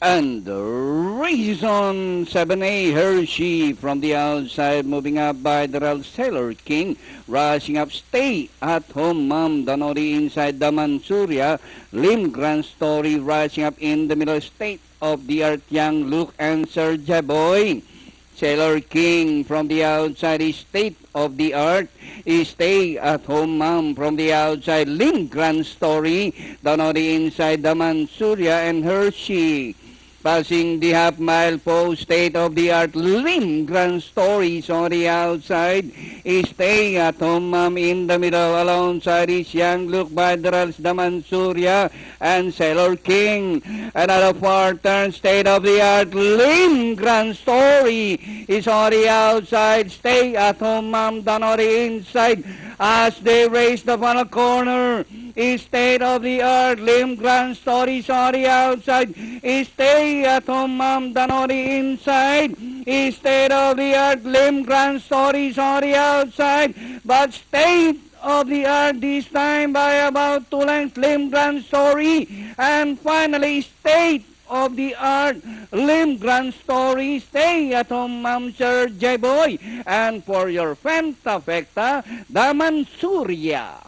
And the race is on 7A Hershey from the outside, moving up by the Ralph Sailor King, rushing up Stay at Home Mom Danori inside the Mansuria, Lim Grand Story rushing up in the middle, State of the Art Young Luke and Sir Jaboy. Sailor King from the outside is State of the Art, is Stay at Home Mom from the outside, Lim Grand Story down on the inside, the Mansuria and Hershey. Passing the half-mile post, State of the Art, Lim Grand Stories on the outside, is Stay at Home Mom in the middle, alongside is Young Luke by the Mansuria and Sailor King. Another far turn, State of the Art, Lim Grand Story is on the outside, Stay at Home Mom down on the inside as they race the final corner. Is State of the Art, Lim Grand Stories on the outside, is Stay at Home Mom down on the inside, is State of the Art, Lim Grand Stories on the outside, but State of the Art this time by about 2 lengths, Lim Grand Story, and finally State of the Art, Lim Grand Story, Stay at Home Mom, Sir J-Boy, and for your Fentafecta, the Mansuria.